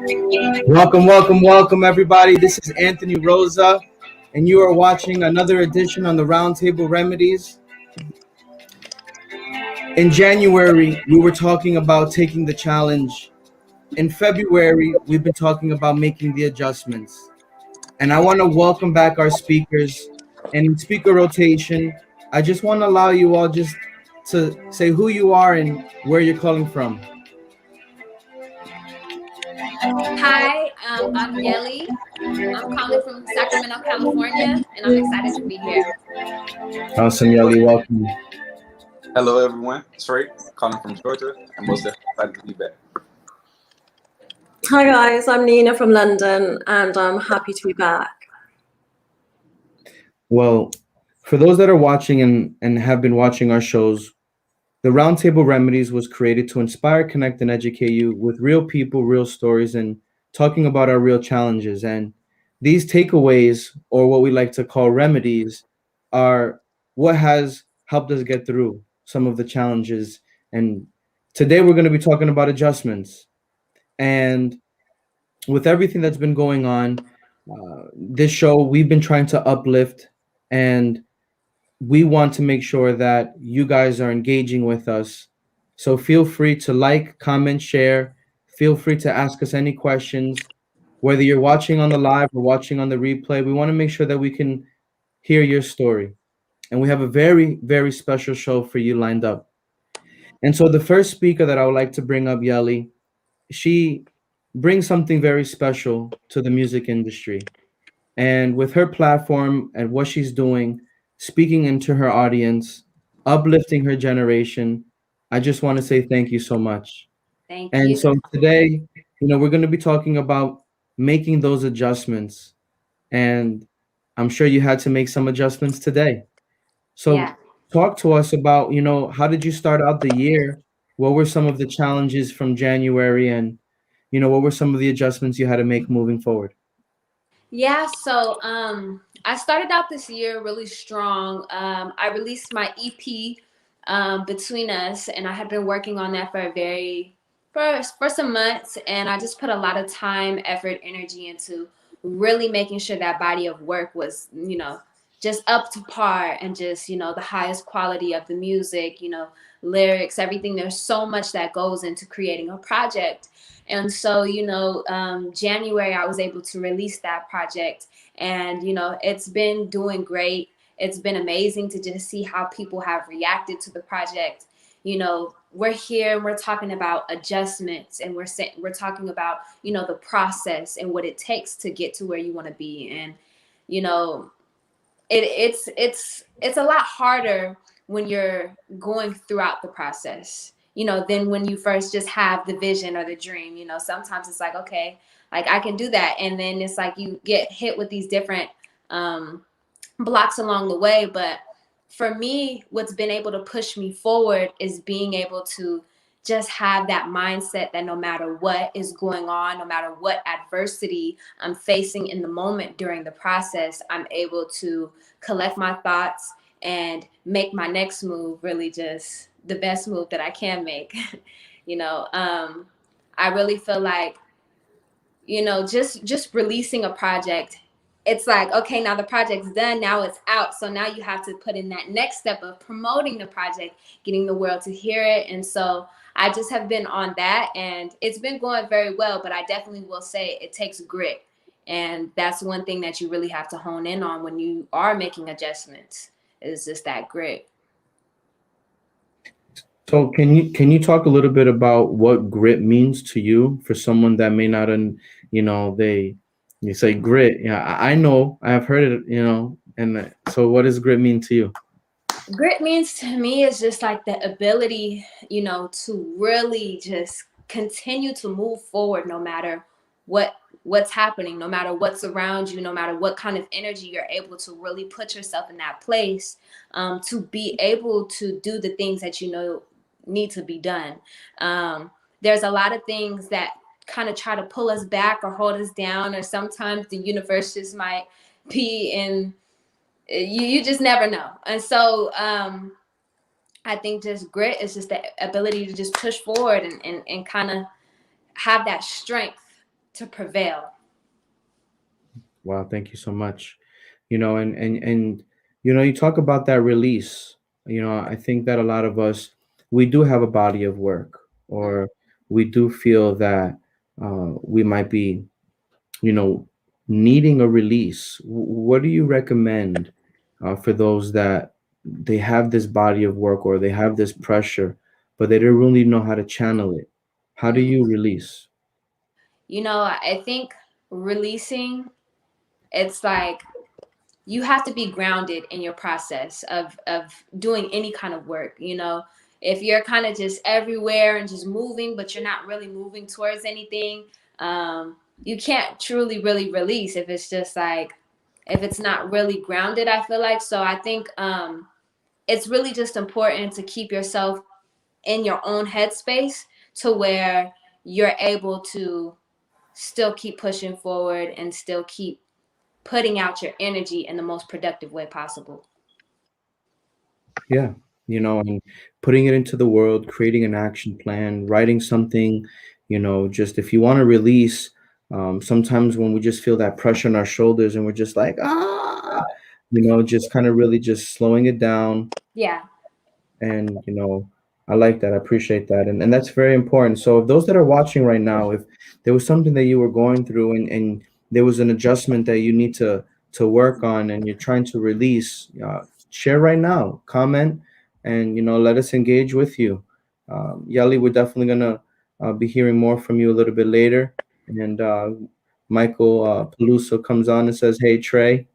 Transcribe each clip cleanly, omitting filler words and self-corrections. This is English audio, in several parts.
Welcome, everybody. This is Anthony Rosa, and you are watching another edition on the Roundtable Remedies. In January, we were talking about taking the challenge. In February, we've been talking about making the adjustments. And I want to welcome back our speakers. And in speaker rotation, I just want to allow you all just to say who you are and where you're calling from. Hi, I'm Yelly. I'm calling from Sacramento, California, and I'm excited to be here. Awesome, Yelly. Welcome. Hello, everyone. Trey, calling from Georgia, and most definitely excited to be back. Hi guys, I'm Nina from London, and I'm happy to be back. Well, for those that are watching and have been watching our shows, the Roundtable Remedies was created to inspire, connect, and educate you with real people, real stories, and talking about our real challenges. And these takeaways, or what we like to call remedies, are what has helped us get through some of the challenges. And today we're going to be talking about adjustments. And with everything that's been going on, this show, we've been trying to uplift, and we want to make sure that you guys are engaging with us. So feel free to like, comment, share. Feel free to ask us any questions, whether you're watching on the live or watching on the replay. We want to make sure that we can hear your story. And we have a very, very special show for you lined up. And so the first speaker that I would like to bring up, Yelly, she brings something very special to the music industry. And with her platform and what she's doing, speaking into her audience, uplifting her generation, I just want to say thank you so much. Thank And you. so today, we're going to be talking about making those adjustments. And I'm sure you had to make some adjustments today. So Yeah. talk to us about, how did you start out the year? What were some of the challenges from January, and, what were some of the adjustments you had to make moving forward? Yeah, so I started out this year really strong. I released my EP Between Us, and I had been working on that for some months, and I just put a lot of time, effort, energy into really making sure that body of work was, just up to par, and just, the highest quality of the music, lyrics, everything. There's so much that goes into creating a project. And so, January, I was able to release that project, and, it's been doing great. It's been amazing to just see how people have reacted to the project. We're here and we're talking about adjustments, and we're talking about, the process and what it takes to get to where you want to be. And, it's a lot harder when you're going throughout the process, than when you first just have the vision or the dream. Sometimes it's like, okay, like I can do that. And then it's like you get hit with these different blocks along the way. But for me, what's been able to push me forward is being able to just have that mindset that no matter what is going on, no matter what adversity I'm facing in the moment during the process, I'm able to collect my thoughts and make my next move really just the best move that I can make. I really feel like, just releasing a project, it's like, okay, now the project's done, now it's out. So now you have to put in that next step of promoting the project, getting the world to hear it. And so I just have been on that, and it's been going very well, but I definitely will say it takes grit. And that's one thing that you really have to hone in on when you are making adjustments, is just that grit. So can you talk a little bit about what grit means to you for someone that may not, you say grit. Yeah, I know, I have heard it, and so what does grit mean to you? Grit means to me is just like the ability, to really just continue to move forward no matter what's happening, no matter what's around you, no matter what kind of energy you're able to really put yourself in that place, to be able to do the things that need to be done. There's a lot of things that kind of try to pull us back or hold us down, or sometimes the universe just might be in, you just never know. And so I think just grit is just the ability to just push forward and kind of have that strength to prevail. Wow, thank you so much. And you talk about that release. I think that a lot of us, we do have a body of work, or we do feel that we might be, you know, needing a release. What do you recommend for those that they have this body of work or they have this pressure, but they don't really know how to channel it? How do you release? I think releasing, it's like you have to be grounded in your process of doing any kind of work. If you're kind of just everywhere and just moving, but you're not really moving towards anything, you can't truly really release if it's just like, if it's not really grounded, I feel like. So I think it's really just important to keep yourself in your own headspace to where you're able to still keep pushing forward and still keep putting out your energy in the most productive way possible. Yeah, and putting it into the world, creating an action plan, writing something, just if you want to release, sometimes when we just feel that pressure on our shoulders and we're just like, just kind of really just slowing it down. Yeah. And I like that. I appreciate that. And that's very important. So those that are watching right now, if there was something that you were going through and there was an adjustment that you need to work on and you're trying to release, share right now, comment, and let us engage with you. Yelly, we're definitely gonna be hearing more from you a little bit later. And Michael Peluso comes on and says, "Hey Trey,"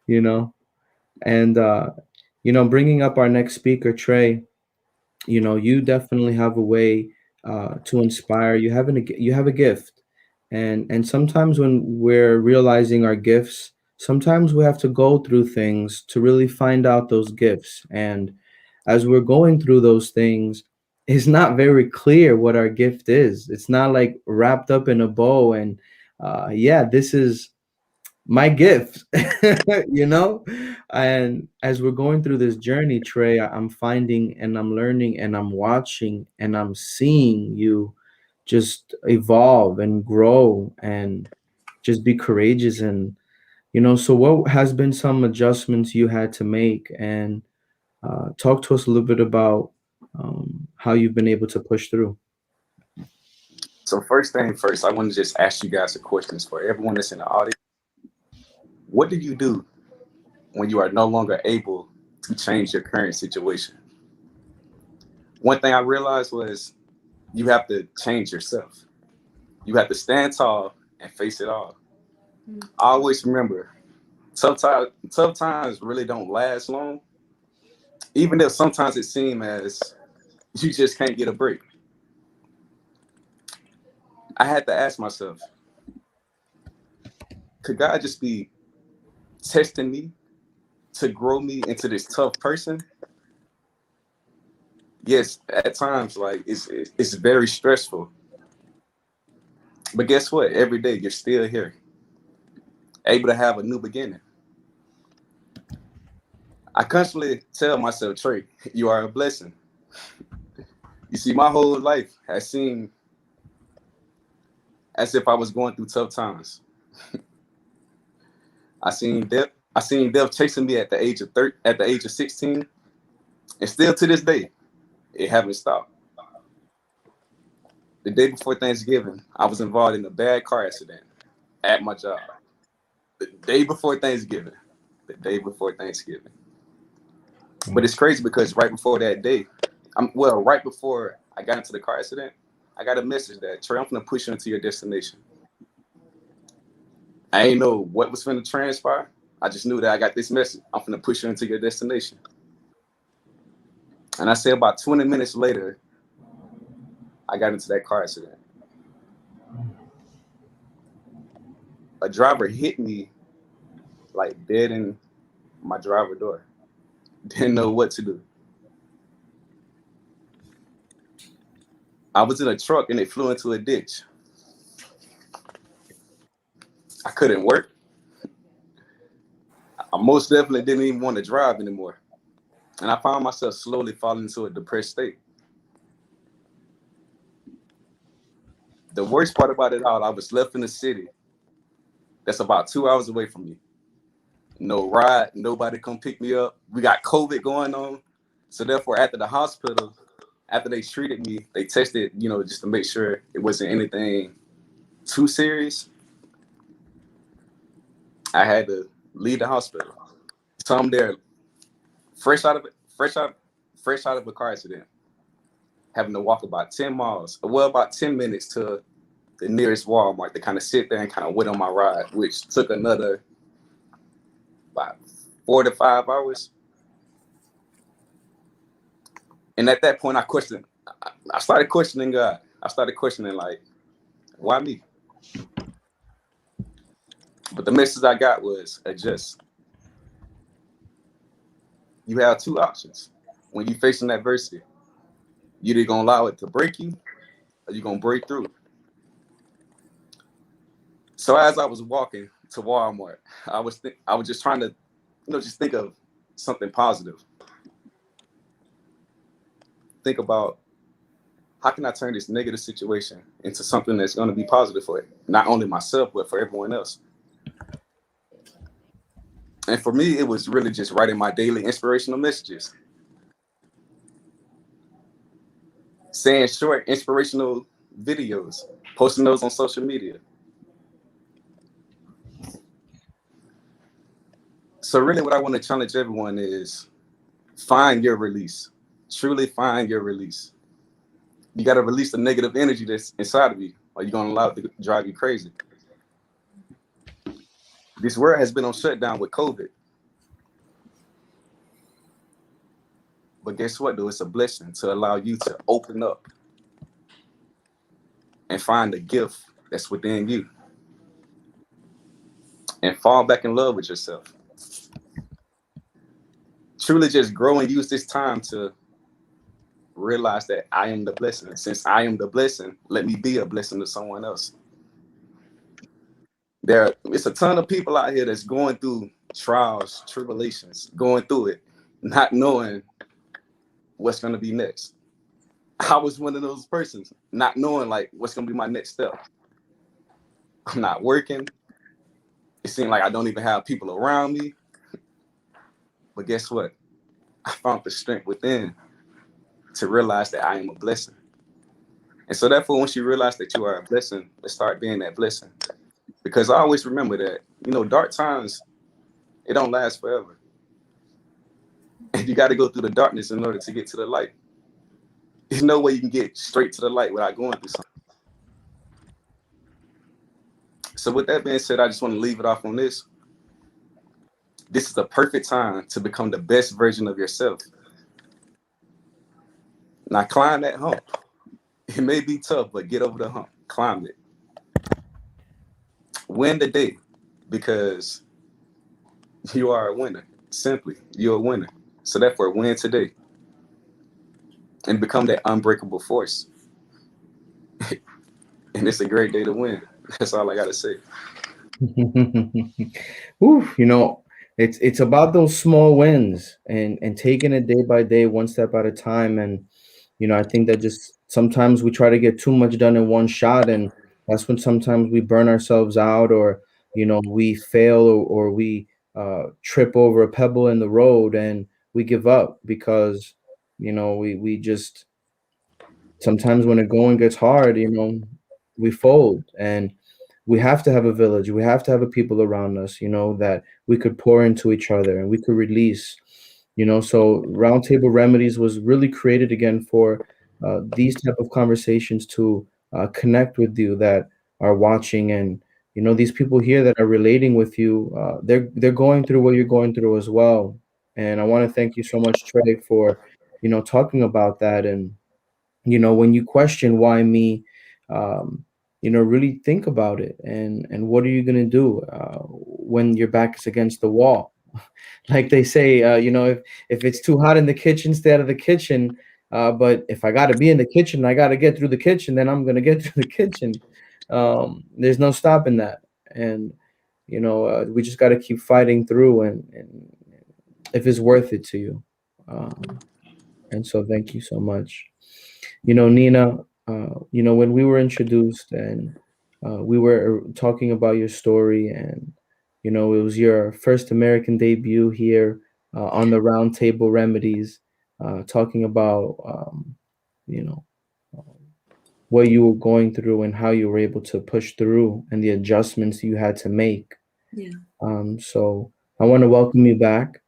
you know, and bringing up our next speaker, Trey. You definitely have a way to inspire. You have a gift, and sometimes when we're realizing our gifts, sometimes we have to go through things to really find out those gifts. And as we're going through those things, it's not very clear what our gift is. It's not like wrapped up in a bow and yeah, this is my gift, you know? And as we're going through this journey, Trey, I'm finding and I'm learning and I'm watching and I'm seeing you just evolve and grow and just be courageous. And, so what has been some adjustments you had to make? And talk to us a little bit about how you've been able to push through. So first thing first, I want to just ask you guys a question for everyone that's in the audience. What do you do when you are no longer able to change your current situation? One thing I realized was you have to change yourself. You have to stand tall and face it all. I always remember, tough times really don't last long, even if sometimes it seems as you just can't get a break. I had to ask myself, could God just be testing me to grow me into this tough person? Yes, at times, like it's very stressful. But guess what? Every day you're still here, able to have a new beginning. I constantly tell myself, Trey, you are a blessing. You see, my whole life has seemed as if I was going through tough times. I seen death chasing me at the age of 16, and still to this day, it haven't stopped. The day before Thanksgiving, I was involved in a bad car accident at my job. The day before Thanksgiving. But it's crazy because right before that day, right before I got into the car accident, I got a message that, Trey, I'm gonna push you into your destination. I ain't know what was finna transpire. I just knew that I got this message. I'm gonna push you into your destination. And I say about 20 minutes later, I got into that car accident. A driver hit me like dead in my driver door. Didn't know what to do. I was in a truck and it flew into a ditch. I couldn't work. I most definitely didn't even want to drive anymore. And I found myself slowly falling into a depressed state. The worst part about it all, I was left in the city that's about 2 hours away from me. No ride, nobody come pick me up. We got COVID going on. So therefore, after the hospital, after they treated me, they tested, just to make sure it wasn't anything too serious. I had to leave the hospital. So I'm there, fresh out of it, fresh out of a car accident, having to walk about 10 miles, well, about 10 minutes to the nearest Walmart to kind of sit there and kind of wait on my ride, which took another about 4 to 5 hours. And at that point, I started questioning God. I started questioning, like, why me? But the message I got was adjust. You have two options when you're facing adversity. You're either going to allow it to break you or you're going to break through. So as I was walking to Walmart, I was just trying to, just think of something positive. Think about, how can I turn this negative situation into something that's going to be positive for not only myself, but for everyone else? And for me, it was really just writing my daily inspirational messages. Saying short inspirational videos, posting those on social media. So really what I want to challenge everyone is find your release. Truly find your release. You got to release the negative energy that's inside of you, or you're going to allow it to drive you crazy. This world has been on shutdown with COVID. But guess what, though? It's a blessing to allow you to open up and find the gift that's within you and fall back in love with yourself. Truly just grow and use this time to realize that I am the blessing. Since I am the blessing, let me be a blessing to someone else. It's a ton of people out here that's going through trials, tribulations, going through it, not knowing what's going to be next. I was one of those persons, not knowing like what's going to be my next step. I'm not working. It seemed like I don't even have people around me. But guess what? I found the strength within to realize that I am a blessing. And so therefore, once you realize that you are a blessing, let's start being that blessing. Because I always remember that, dark times, it don't last forever. And you got to go through the darkness in order to get to the light. There's no way you can get straight to the light without going through something. So with that being said, I just want to leave it off on this. This is the perfect time to become the best version of yourself. Now climb that hump. It may be tough, but get over the hump. Climb it. Win the day, because you are a winner. Simply, you're a winner. So therefore, win today and become that unbreakable force. And it's a great day to win. That's all I got to say. Ooh, it's about those small wins and taking it day by day, one step at a time. And I think that just sometimes we try to get too much done in one shot, and that's when sometimes we burn ourselves out, or we fail, or we trip over a pebble in the road and we give up because we just sometimes when the going gets hard, we fold. And we have to have a village. We have to have a people around us, that we could pour into each other and we could release, so Roundtable Remedies was really created again for these type of conversations to connect with you that are watching. And, these people here that are relating with you, they're going through what you're going through as well. And I want to thank you so much, Trey, for, talking about that. And, when you question why me, really think about it, and what are you going to do when your back is against the wall? Like they say, if it's too hot in the kitchen, stay out of the kitchen. But if I got to be in the kitchen, I got to get through the kitchen, then I'm going to get through the kitchen. There's no stopping that. And, we just got to keep fighting through, and if it's worth it to you. And so thank you so much. Nina, when we were introduced and we were talking about your story, and it was your first American debut here on the Round Table Remedies, talking about you know what you were going through and how you were able to push through and the adjustments you had to make. Yeah. So I want to welcome you back,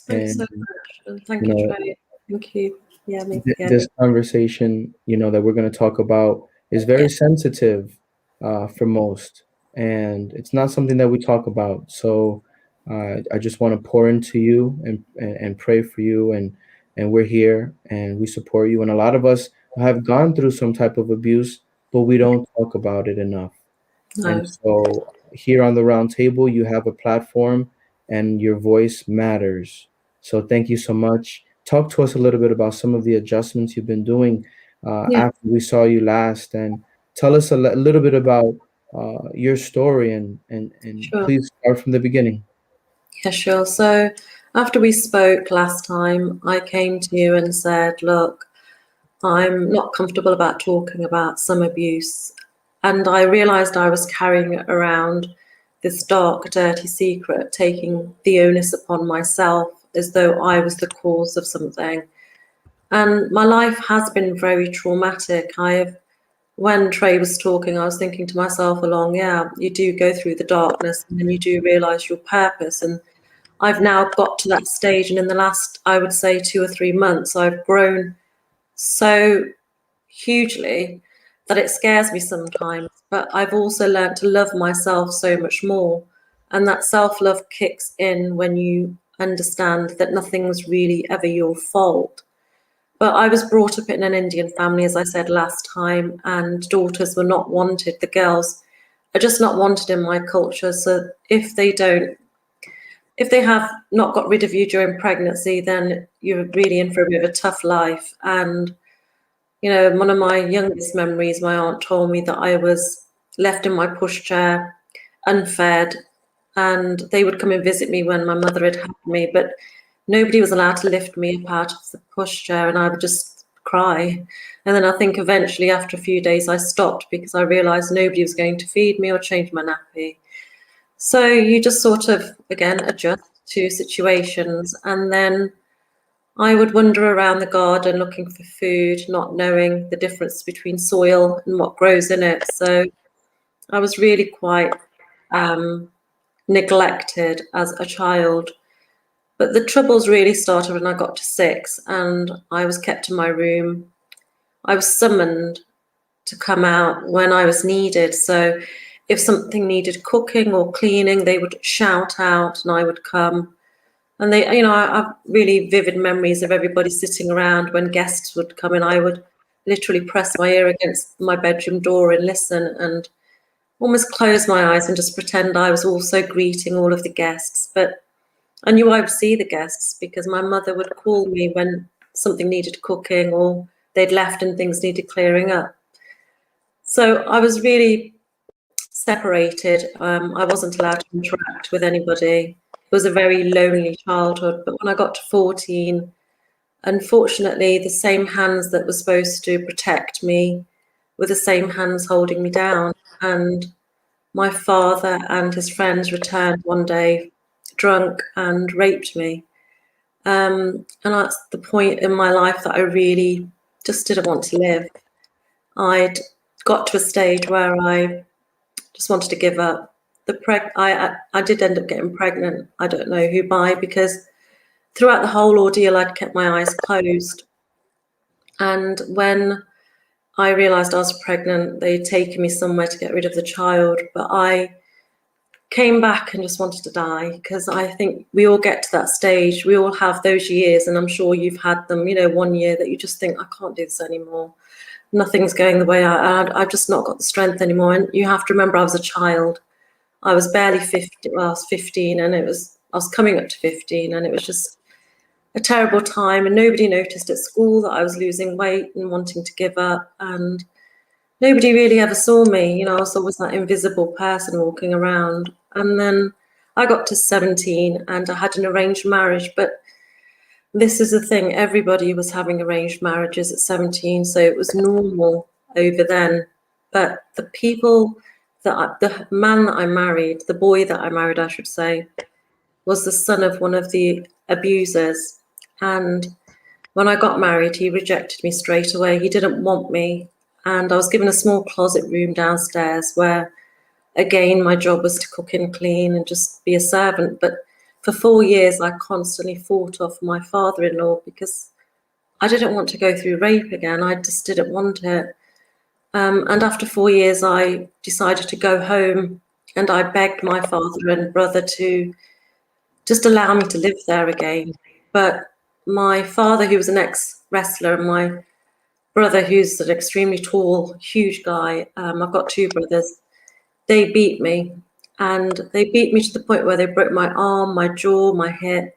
Thanks and so much. And thank you you, know Trey. Thank you. Yeah, me again. this conversation, that we're going to talk about is very Yeah. sensitive for most, and it's not something that we talk about. So I just want to pour into you and pray for you, and we're here and we support you. And a lot of us have gone through some type of abuse, but we don't talk about it enough. And No. so here on the round table, you have a platform and your voice matters. So thank you so much. Talk to us a little bit about some of the adjustments you've been doing Yeah, after we saw you last, and tell us a little bit about your story, and sure. please start from the beginning. Yeah, sure. So after we spoke last time, I came to you and said, look, I'm not comfortable about talking about some abuse. And I realized I was carrying around this dark, dirty secret, taking the onus upon myself as though I was the cause of something. And my life has been very traumatic. When Trey was talking, I was thinking to myself along, yeah, you do go through the darkness and then you do realize your purpose. And I've now got to that stage. And in the last, I would say 2 or 3 months, I've grown so hugely that it scares me sometimes. But I've also learned to love myself so much more. And that self-love kicks in when you understand that nothing's really ever your fault. But I was brought up in an Indian family, as I said last time, and daughters were not wanted. The girls are just not wanted in my culture. So if they have not got rid of you during pregnancy, then you're really in for a bit of a tough life. And one of my youngest memories, my aunt told me that I was left in my pushchair, unfed, and they would come and visit me when my mother had had me, but nobody was allowed to lift me up out of the pushchair, and I would just cry. And then I think eventually, after a few days, I stopped because I realised nobody was going to feed me or change my nappy. So you just sort of, again, adjust to situations, and then I would wander around the garden looking for food, not knowing the difference between soil and what grows in it. So I was really quite neglected as a child. But the troubles really started when I got to 6 and I was kept in my room. I was summoned to come out when I was needed. So if something needed cooking or cleaning, they would shout out and I would come. And I have really vivid memories of everybody sitting around when guests would come in. I would literally press my ear against my bedroom door and listen and almost close my eyes and just pretend I was also greeting all of the guests. But I knew I would see the guests because my mother would call me when something needed cooking or they'd left and things needed clearing up. So I was really separated. I wasn't allowed to interact with anybody. It was a very lonely childhood. But when I got to 14, unfortunately, the same hands that were supposed to protect me were the same hands holding me down. And my father and his friends returned one day drunk and raped me. And that's the point in my life that I really just didn't want to live. I'd got to a stage where I just wanted to give up. I did end up getting pregnant. I don't know who by, because throughout the whole ordeal, I'd kept my eyes closed. And when I realised I was pregnant, they'd taken me somewhere to get rid of the child. But I came back and just wanted to die, because I think we all get to that stage. We all have those years, and I'm sure you've had them, 1 year that you just think, I can't do this anymore. Nothing's going the way I've just not got the strength anymore. And you have to remember, I was a child. I was barely 50. Well, I was 15, and I was coming up to 15, and it was just a terrible time. And nobody noticed at school that I was losing weight and wanting to give up. And nobody really ever saw me. I was always that invisible person walking around. And then I got to 17 and I had an arranged marriage. But this is the thing, everybody was having arranged marriages at 17, so it was normal. over then. But the people the man that I married, the boy that I married, I should say, was the son of one of the abusers. And when I got married, he rejected me straight away. He didn't want me. And I was given a small closet room downstairs where, again, my job was to cook and clean and just be a servant. But for 4 years, I constantly fought off my father-in-law because I didn't want to go through rape again. I just didn't want it. And after 4 years, I decided to go home, and I begged my father and brother to just allow me to live there again. But my father, who was an ex-wrestler, and my brother, who's an extremely tall, huge guy, I've got 2 brothers, they beat me. And they beat me to the point where they broke my arm, my jaw, my hip.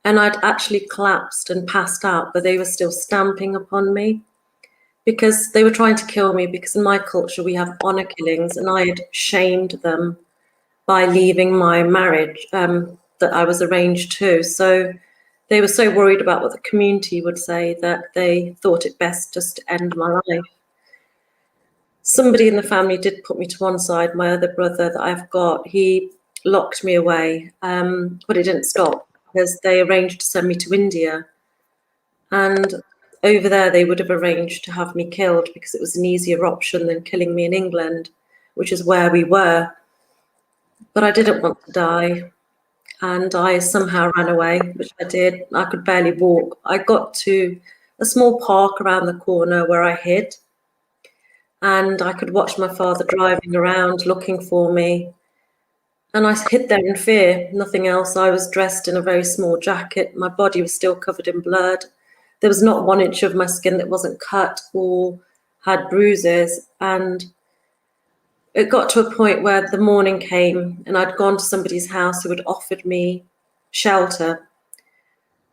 And I'd actually collapsed and passed out, but they were still stamping upon me because they were trying to kill me, because in my culture we have honor killings, and I had shamed them by leaving my marriage that I was arranged to. So they were so worried about what the community would say that they thought it best just to end my life. Somebody in the family did put me to one side. My other brother that I've got, he locked me away, but it didn't stop because they arranged to send me to India. And over there, they would have arranged to have me killed because it was an easier option than killing me in England, which is where we were. But I didn't want to die. And I somehow ran away, which I did. I could barely walk. I got to a small park around the corner where I hid. And I could watch my father driving around looking for me. And I hid there in fear, nothing else. I was dressed in a very small jacket. My body was still covered in blood. There was not 1 inch of my skin that wasn't cut or had bruises. And it got to a point where the morning came and I'd gone to somebody's house who had offered me shelter.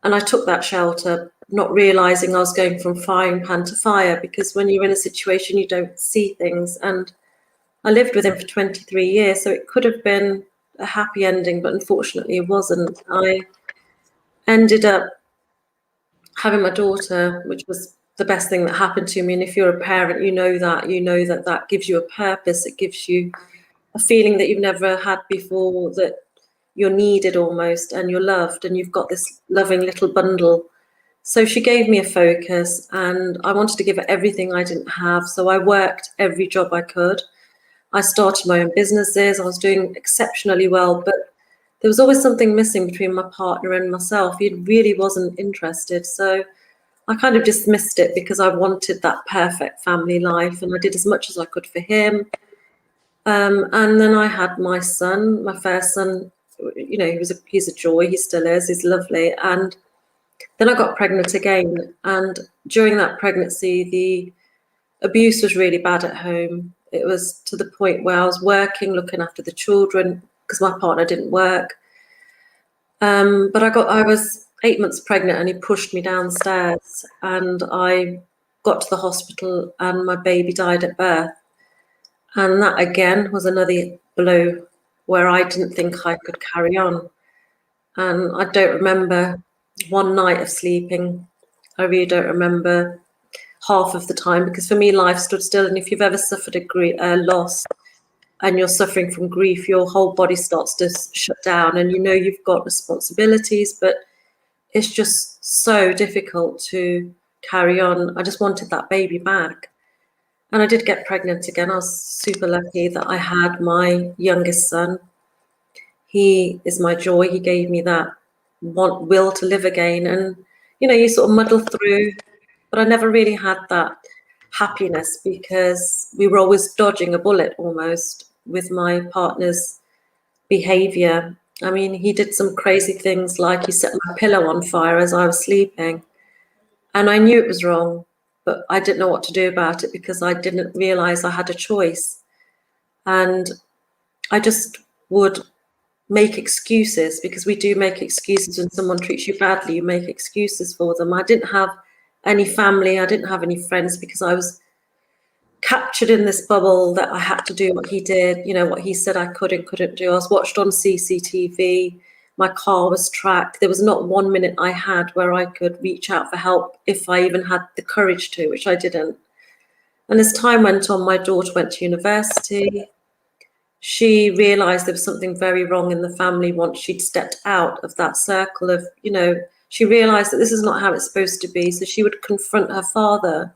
And I took that shelter, not realizing I was going from frying pan to fire, because when you're in a situation, you don't see things. And I lived with him for 23 years, so it could have been a happy ending, but unfortunately it wasn't. I ended up having my daughter, which was the best thing that happened to me. And if you're a parent, you know that that gives you a purpose. It gives you a feeling that you've never had before, that you're needed almost, and you're loved, and you've got this loving little bundle. So she gave me a focus, and I wanted to give her everything I didn't have. So I worked every job I could. I started my own businesses. I was doing exceptionally well, but there was always something missing between my partner and myself. He really wasn't interested. So I kind of dismissed it because I wanted that perfect family life, and I did as much as I could for him. And then I had my son, my first son. You know, he's a joy. He still is. He's lovely. And then I got pregnant again. And during that pregnancy, the abuse was really bad at home. It was to the point where I was working, looking after the children, because my partner didn't work. But I was 8 months pregnant, and he pushed me downstairs, and I got to the hospital, and my baby died at birth. And that again was another blow where I didn't think I could carry on. And I don't remember one night of sleeping. I really don't remember half of the time, because for me, life stood still. And if you've ever suffered a loss and you're suffering from grief, your whole body starts to shut down, and you know you've got responsibilities, but it's just so difficult to carry on. I just wanted that baby back. And I did get pregnant again. I was super lucky that I had my youngest son. He is my joy. He gave me that will to live again. And, you know, you sort of muddle through, but I never really had that happiness because we were always dodging a bullet almost with my partner's behavior. I mean, he did some crazy things, like he set my pillow on fire as I was sleeping. And I knew it was wrong, but I didn't know what to do about it because I didn't realize I had a choice. And I just would make excuses, because we do make excuses when someone treats you badly. You make excuses for them. I didn't have any family. I didn't have any friends because I was captured in this bubble that I had to do what he did, you know, what he said I could and couldn't do. I was watched on CCTV. My car was tracked. There was not 1 minute I had where I could reach out for help if I even had the courage to, which I didn't. And as time went on, my daughter went to university. She realized there was something very wrong in the family once she'd stepped out of that circle of, she realized that this is not how it's supposed to be. So she would confront her father,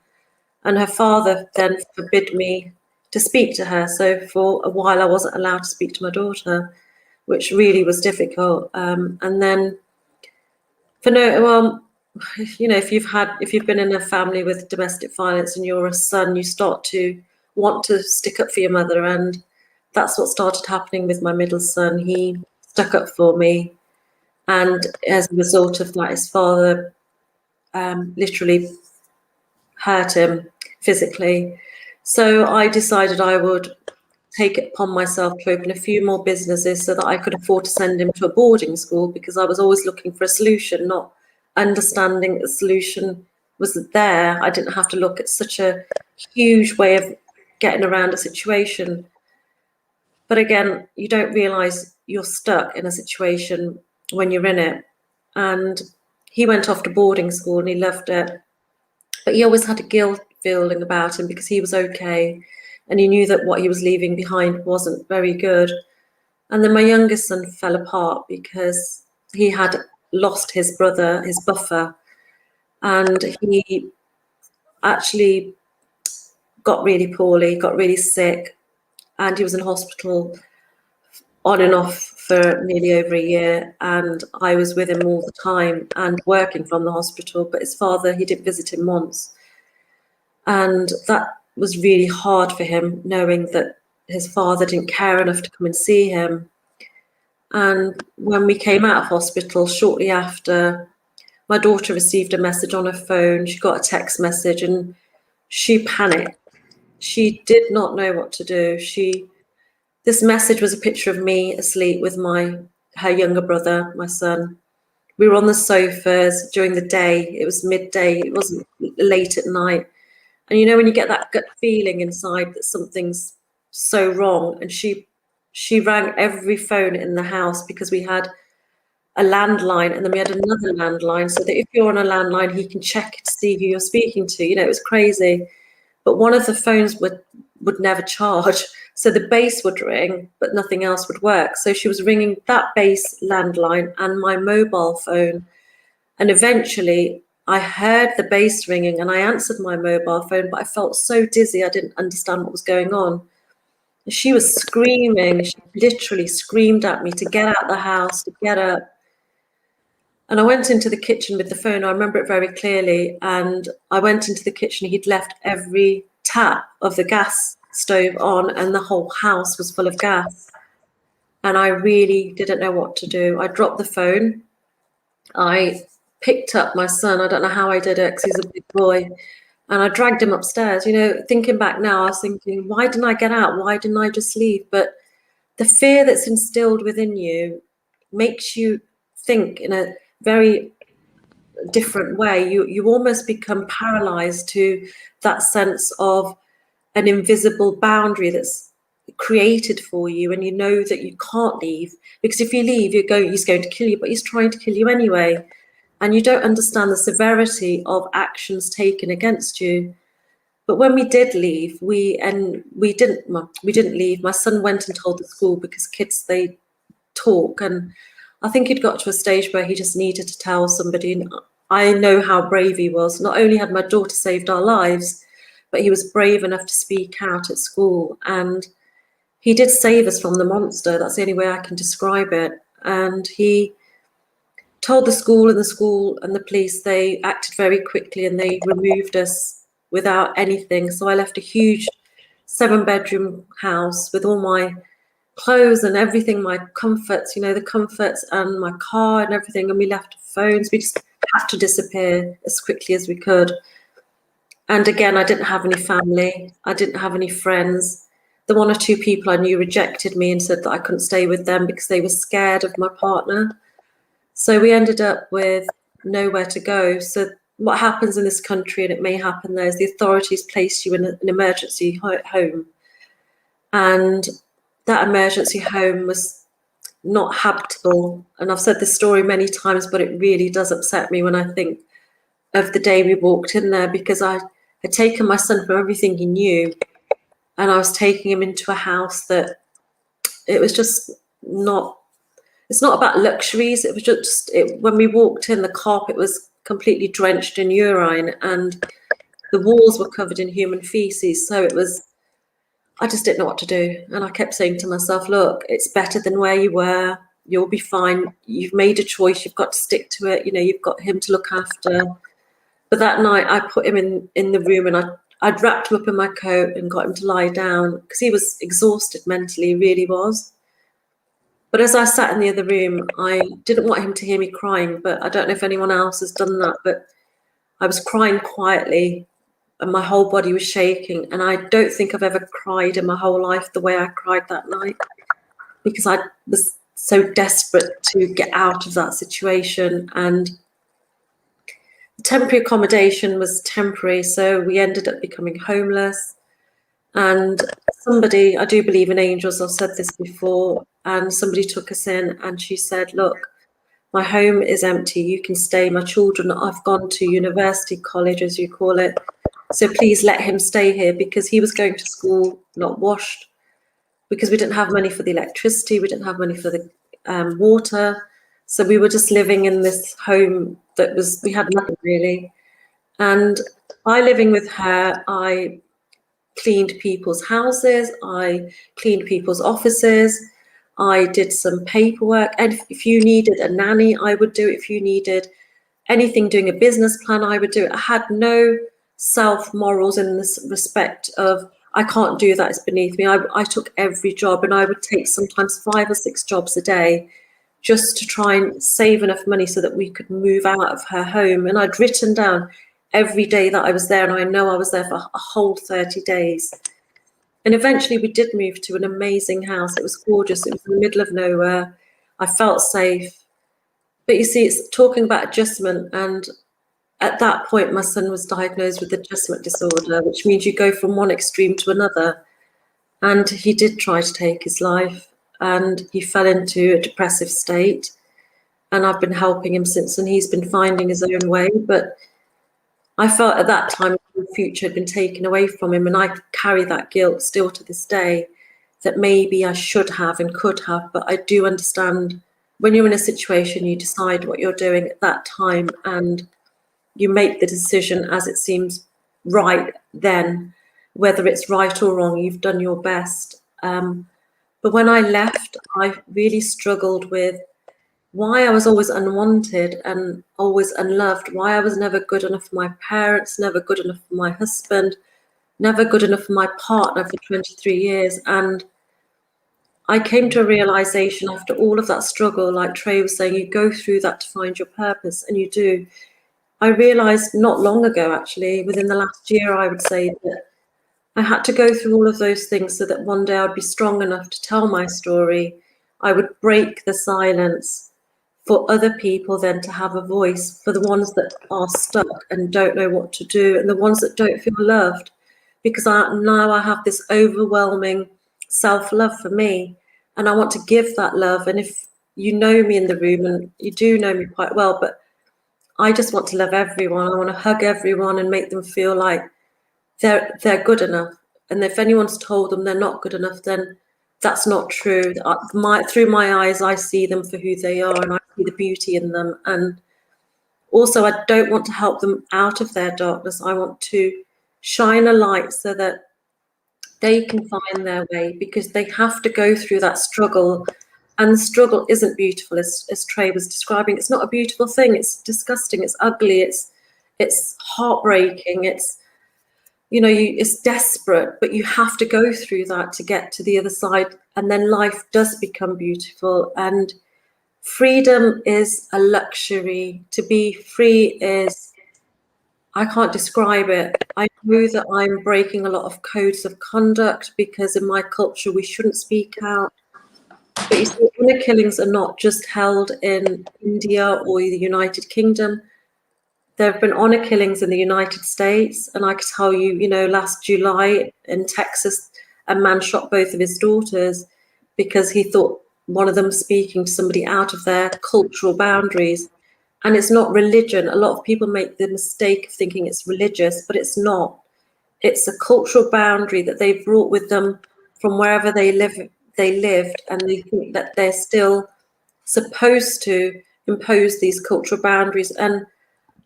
and her father then forbid me to speak to her. So for a while, I wasn't allowed to speak to my daughter, which really was difficult. And then if you've been in a family with domestic violence and you're a son, you start to want to stick up for your mother. And that's what started happening with my middle son. He stuck up for me. And as a result of that, his father literally hurt him physically. So I decided I would take it upon myself to open a few more businesses so that I could afford to send him to a boarding school, because I was always looking for a solution, not understanding the solution was there. I didn't have to look at such a huge way of getting around a situation. But again, you don't realize you're stuck in a situation when you're in it. And he went off to boarding school and he loved it. But he always had a guilt feeling about him because he was okay. And he knew that what he was leaving behind wasn't very good. And then my youngest son fell apart because he had lost his brother, his buffer. And he actually got really poorly, got really sick. And he was in hospital on and off for nearly over a year. And I was with him all the time and working from the hospital. But his father, he didn't visit him once. And that was really hard for him, knowing that his father didn't care enough to come and see him. And when we came out of hospital, shortly after, my daughter received a message on her phone. She got a text message and she panicked. She did not know what to do. This message was a picture of me asleep with her younger brother, my son. We were on the sofas during the day. It was midday. It wasn't late at night. And when you get that gut feeling inside that something's so wrong, and she rang every phone in the house, because we had a landline and then we had another landline, so that if you're on a landline, he can check to see who you're speaking to. It was crazy. But one of the phones would never charge. So the base would ring, but nothing else would work. So she was ringing that base landline and my mobile phone. And eventually I heard the base ringing and I answered my mobile phone, but I felt so dizzy, I didn't understand what was going on. She was screaming. She literally screamed at me to get out of the house, to get up. And I went into the kitchen with the phone. I remember it very clearly. And I went into the kitchen. He'd left every tap of the gas stove on and the whole house was full of gas. And I really didn't know what to do. I dropped the phone. I picked up my son. I don't know how I did it because he's a big boy. And I dragged him upstairs. Thinking back now, I was thinking, why didn't I get out? Why didn't I just leave? But the fear that's instilled within you makes you think in a very different way. You almost become paralyzed to that sense of an invisible boundary that's created for you, and you know that you can't leave, because if you leave, he's going to kill you, but he's trying to kill you anyway. And you don't understand the severity of actions taken against you. But when we did leave, we didn't leave. My son went and told the school, because kids, they talk. And I think he'd got to a stage where he just needed to tell somebody. And I know how brave he was. Not only had my daughter saved our lives, but he was brave enough to speak out at school. And he did save us from the monster. That's the only way I can describe it. And he told the school and the police. They acted very quickly and they removed us without anything. So I left a huge 7-bedroom house with all my clothes and everything, my comforts, the comforts, and my car and everything. And we left phones. We just had to disappear as quickly as we could. And again, I didn't have any family. I didn't have any friends. The 1 or 2 people I knew rejected me and said that I couldn't stay with them because they were scared of my partner. So we ended up with nowhere to go. So what happens in this country, and it may happen there, is the authorities place you in an emergency home. And that emergency home was not habitable. And I've said this story many times, but it really does upset me when I think of the day we walked in there, because I I'd taken my son from everything he knew, and I was taking him into a house that it was just not, it's not about luxuries. It was just, when we walked in, the carpet was completely drenched in urine and the walls were covered in human feces. So it was, I just didn't know what to do. And I kept saying to myself, look, it's better than where you were. You'll be fine. You've made a choice. You've got to stick to it. You know, you've got him to look after. But that night I put him in the room, and I'd wrapped him up in my coat and got him to lie down because he was exhausted mentally, he really was. But as I sat in the other room, I didn't want him to hear me crying, but I don't know if anyone else has done that, but I was crying quietly and my whole body was shaking. And I don't think I've ever cried in my whole life the way I cried that night, because I was so desperate to get out of that situation. And the temporary accommodation was temporary, so we ended up becoming homeless. And somebody, I do believe in angels, I've said this before, and somebody took us in and she said, look, my home is empty, you can stay. My children, I've gone to university, college as you call it, so please let him stay here, because he was going to school not washed, because we didn't have money for the electricity, we didn't have money for the water. So we were just living in this home that was, we had nothing really. And I, living with her, I cleaned people's houses, I cleaned people's offices, I did some paperwork, and if you needed a nanny, I would do it. If you needed anything, doing a business plan, I would do it. I had no self-morals in this respect of, I can't do that, it's beneath me. I took every job, and I would take sometimes 5 or 6 jobs a day just to try and save enough money so that we could move out of her home. And I'd written down every day that I was there, and I know I was there for a whole 30 days. And eventually we did move to an amazing house. It was gorgeous. It was in the middle of nowhere. I felt safe. But you see, it's talking about adjustment. And at that point, my son was diagnosed with adjustment disorder, which means you go from one extreme to another. And he did try to take his life, and he fell into a depressive state. And I've been helping him since, and he's been finding his own way. But I felt at that time the future had been taken away from him, and I carry that guilt still to this day, that maybe I should have and could have. But I do understand, when you're in a situation, you decide what you're doing at that time, and you make the decision as it seems right then, whether it's right or wrong, you've done your best. But when I left, I really struggled with why I was always unwanted and always unloved, why I was never good enough for my parents, never good enough for my husband, never good enough for my partner for 23 years. And I came to a realization after all of that struggle, like Trey was saying, you go through that to find your purpose, and you do. I realized not long ago, actually, within the last year, I would say, that I had to go through all of those things so that one day I'd be strong enough to tell my story. I would break the silence for other people then to have a voice, for the ones that are stuck and don't know what to do, and the ones that don't feel loved, because now I have this overwhelming self-love for me, and I want to give that love. And if you know me in the room, and you do know me quite well, but I just want to love everyone. I want to hug everyone and make them feel like they're good enough. And if anyone's told them they're not good enough, then that's not true. Through my eyes, I see them for who they are, and I see the beauty in them. And also, I don't want to help them out of their darkness. I want to shine a light so that they can find their way, because they have to go through that struggle. And the struggle isn't beautiful, as Trey was describing. It's not a beautiful thing. It's disgusting. It's ugly. It's heartbreaking. It's, you know, it's desperate, but you have to go through that to get to the other side. And then life does become beautiful. And freedom is a luxury. To be free is, I can't describe it. I know that I'm breaking a lot of codes of conduct, because in my culture, we shouldn't speak out. But you see, honor killings are not just held in India or the United Kingdom. There have been honor killings in the United States, and I can tell you, you know, last July in Texas, a man shot both of his daughters because he thought one of them was speaking to somebody out of their cultural boundaries. And it's not religion. A lot of people make the mistake of thinking it's religious, but it's not. it's a cultural boundary that they've brought with them from wherever they lived, and they think that they're still supposed to impose these cultural boundaries. And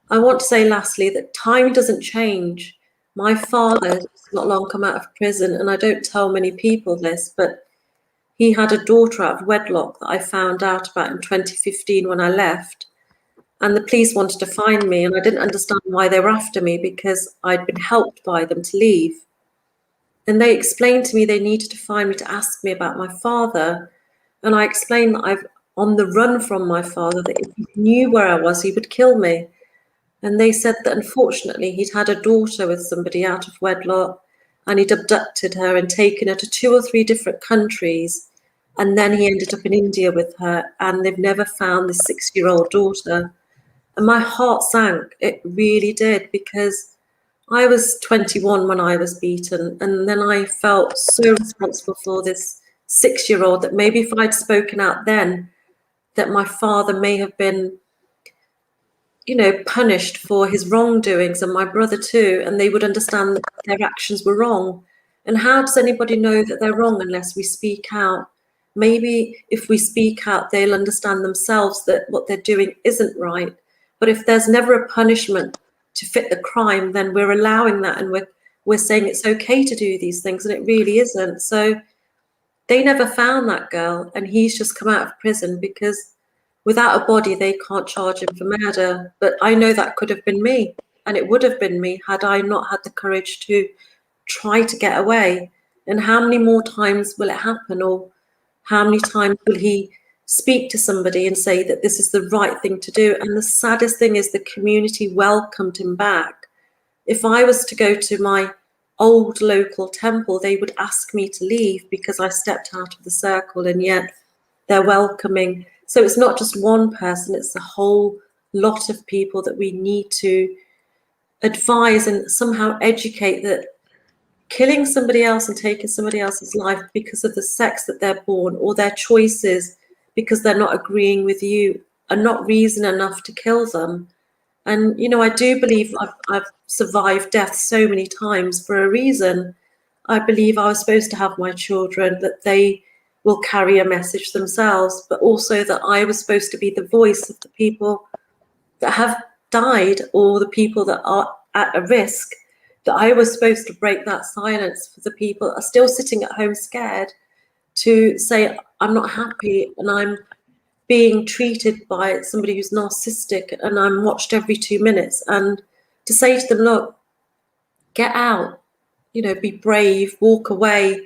I want to say lastly that time doesn't change. My father has not long come out of prison, and I don't tell many people this, but he had a daughter out of wedlock that I found out about in 2015 when I left. And the police wanted to find me, and I didn't understand why they were after me because I'd been helped by them to leave. And they explained to me they needed to find me to ask me about my father. And I explained that I've on the run from my father, that if he knew where I was, he would kill me. And they said that unfortunately he'd had a daughter with somebody out of wedlock, and he'd abducted her and taken her to 2 or 3 different countries. And then he ended up in India with her, and they've never found this 6-year-old daughter. And my heart sank. It really did, because I was 21 when I was beaten. And then I felt so responsible for this 6-year-old that maybe if I'd spoken out then, that my father may have been, punished for his wrongdoings, and my brother too, and they would understand that their actions were wrong. And how does anybody know that they're wrong unless we speak out? Maybe if we speak out, they'll understand themselves that what they're doing isn't right. But if there's never a punishment to fit the crime, then we're allowing that, and we're saying it's okay to do these things, and it really isn't. So they never found that girl, and he's just come out of prison because without a body, they can't charge him for murder. But I know that could have been me, and it would have been me had I not had the courage to try to get away. And how many more times will it happen? Or how many times will he speak to somebody and say that this is the right thing to do? And the saddest thing is the community welcomed him back. If I was to go to my old local temple, they would ask me to leave because I stepped out of the circle, and yet they're welcoming. So it's not just one person, it's a whole lot of people that we need to advise and somehow educate that killing somebody else and taking somebody else's life because of the sex that they're born or their choices because they're not agreeing with you are not reason enough to kill them. And, I do believe I've survived death so many times for a reason. I believe I was supposed to have my children, that they will carry a message themselves, but also that I was supposed to be the voice of the people that have died or the people that are at a risk, that I was supposed to break that silence for the people that are still sitting at home scared to say, I'm not happy and I'm being treated by somebody who's narcissistic and I'm watched every 2 minutes, and to say to them, look, get out, be brave, walk away,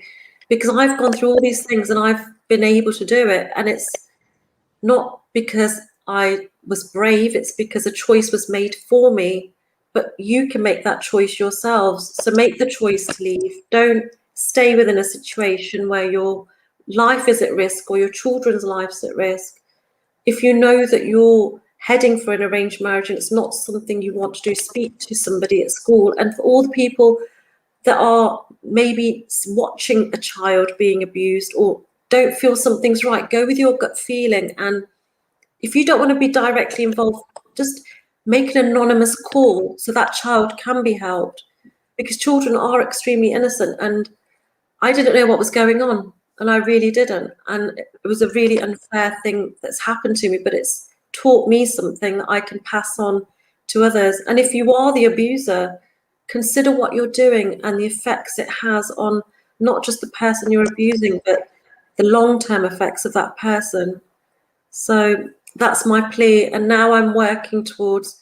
because I've gone through all these things and I've been able to do it. And it's not because I was brave, it's because a choice was made for me. But you can make that choice yourselves. So make the choice to leave. Don't stay within a situation where your life is at risk or your children's lives at risk. If you know that you're heading for an arranged marriage and it's not something you want to do, speak to somebody at school. And for all the people that are maybe watching a child being abused or don't feel something's right, go with your gut feeling. And if you don't want to be directly involved, just make an anonymous call so that child can be helped, because children are extremely innocent. And I didn't know what was going on, and I really didn't. And it was a really unfair thing that's happened to me, but it's taught me something that I can pass on to others. And if you are the abuser, consider what you're doing and the effects it has on not just the person you're abusing, but the long-term effects of that person. So that's my plea. And now I'm working towards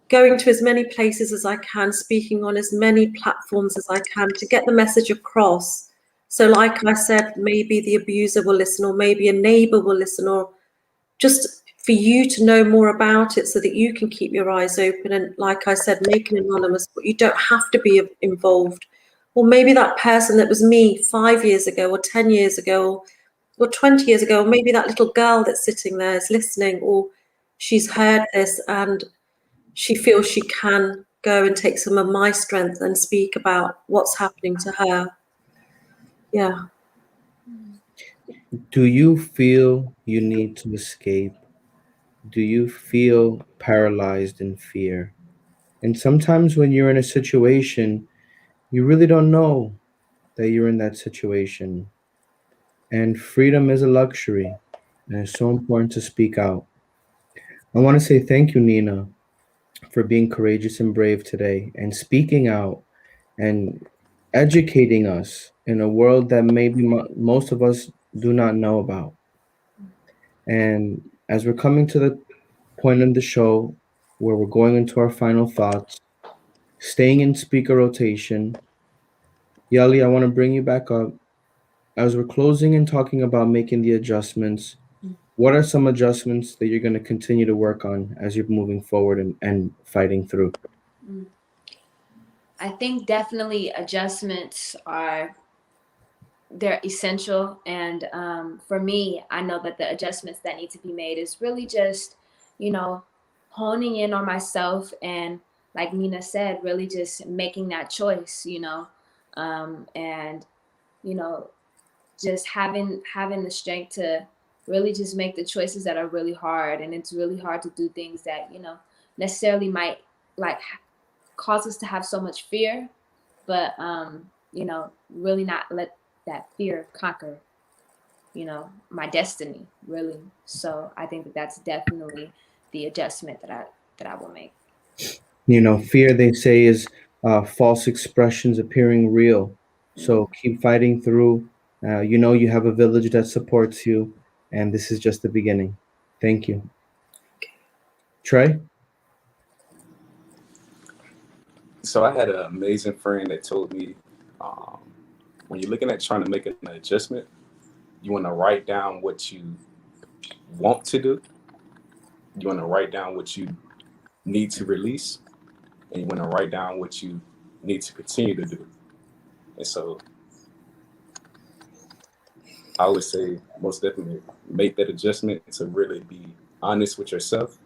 going to as many places as I can, speaking on as many platforms as I can to get the message across. So like I said, maybe the abuser will listen, or maybe a neighbor will listen, or just for you to know more about it so that you can keep your eyes open. And like I said, make it anonymous, but you don't have to be involved. Or maybe that person that was me 5 years ago or 10 years ago or 20 years ago, or maybe that little girl that's sitting there is listening, or she's heard this and she feels she can go and take some of my strength and speak about what's happening to her. Yeah. Do you feel you need to escape? Do you feel paralyzed in fear? And sometimes when you're in a situation, you really don't know that you're in that situation. And freedom is a luxury, and it's so important to speak out. I want to say thank you, Nina, for being courageous and brave today and speaking out and educating us in a world that maybe most of us do not know about. And as we're coming to the point in the show where we're going into our final thoughts, staying in speaker rotation, Yelly, I want to bring you back up. As we're closing and talking about making the adjustments, what are some adjustments that you're going to continue to work on as you're moving forward and fighting through? I think definitely adjustments they're essential. And for me, I know that the adjustments that need to be made is really just, honing in on myself and, like Nina said, really just making that choice, and just having the strength to really just make the choices that are really hard. And it's really hard to do things that necessarily might like cause us to have so much fear, but really not let that fear conquer my destiny, really. So I think that that's definitely the adjustment that I will make. Fear, they say, is false expressions appearing real. So keep fighting through. You have a village that supports you, and this is just the beginning. Thank you. Trey? So I had an amazing friend that told me, when you're looking at trying to make an adjustment, you want to write down what you want to do. You want to write down what you need to release, and you want to write down what you need to continue to do. And so I always say, most definitely make that adjustment to really be honest with yourself,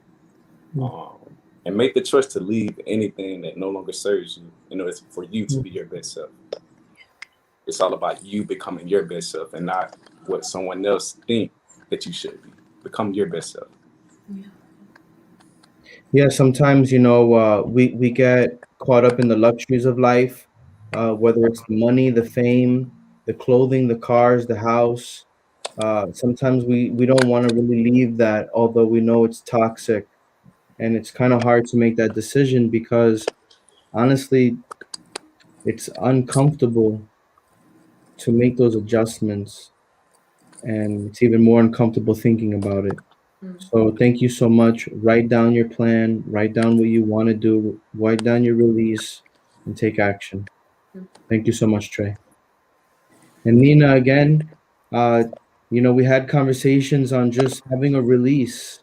and make the choice to leave anything that no longer serves you. It's for you to be your best self. It's all about you becoming your best self and not what someone else think that you should be. Become your best self. Yeah, sometimes, we get caught up in the luxuries of life, whether it's the money, the fame, the clothing, the cars, the house. Sometimes we don't want to really leave that, although we know it's toxic. And it's kind of hard to make that decision because honestly, it's uncomfortable to make those adjustments. And it's even more uncomfortable thinking about it. So thank you so much. Write down your plan, write down what you want to do, write down your release, and take action. Thank you so much, Trey. And Nina, again, we had conversations on just having a release.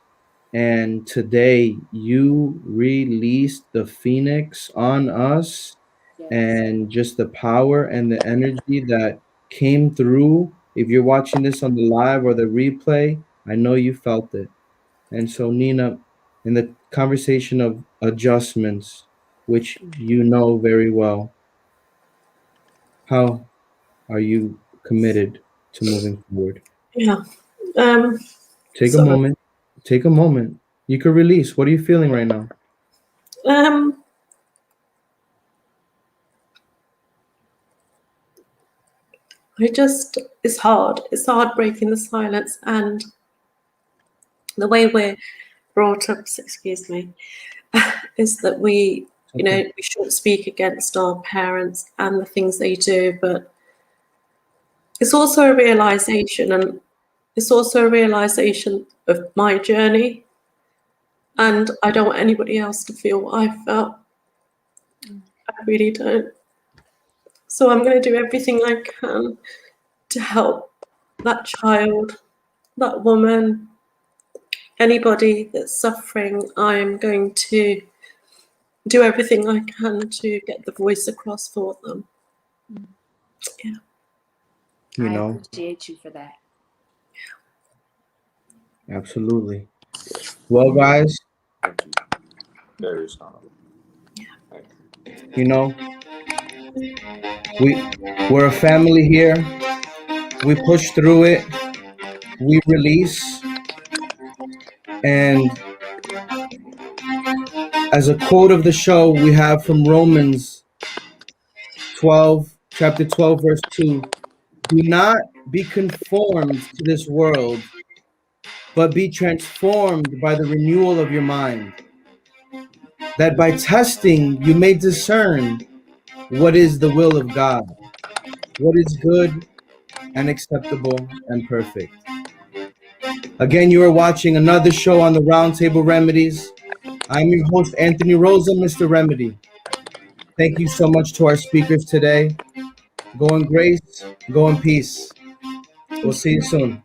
And today you released the Phoenix on us, Yes. and just the power and the energy that came through. If you're watching this on the live or the replay, I know you felt it. And so, Nina, in the conversation of adjustments, which you know very well, how are you committed to moving forward? Yeah. Take a Sorry. moment. Take a moment. You can release. What are you feeling right now? It's hard. It's hard breaking the silence, and the way we're brought up, excuse me, is that we shouldn't speak against our parents and the things they do, but it's also a realization, and it's also a realization of my journey, and I don't want anybody else to feel what I felt. I really don't. So I'm going to do everything I can to help that child, that woman, anybody that's suffering. I'm going to do everything I can to get the voice across for them. Yeah. I appreciate you for that. Absolutely. Well, guys, Thank you. Very strong. we're a family here. We push through it. We release. And as a quote of the show, we have from Romans chapter 12, verse 2. Do not be conformed to this world, but be transformed by the renewal of your mind, that by testing you may discern what is the will of God, what is good and acceptable and perfect. Again, you are watching another show on the Roundtable Remedies. I'm your host, Anthony Rosa, Mr. Remedy. Thank you so much to our speakers today. Go in grace, go in peace. We'll see you soon.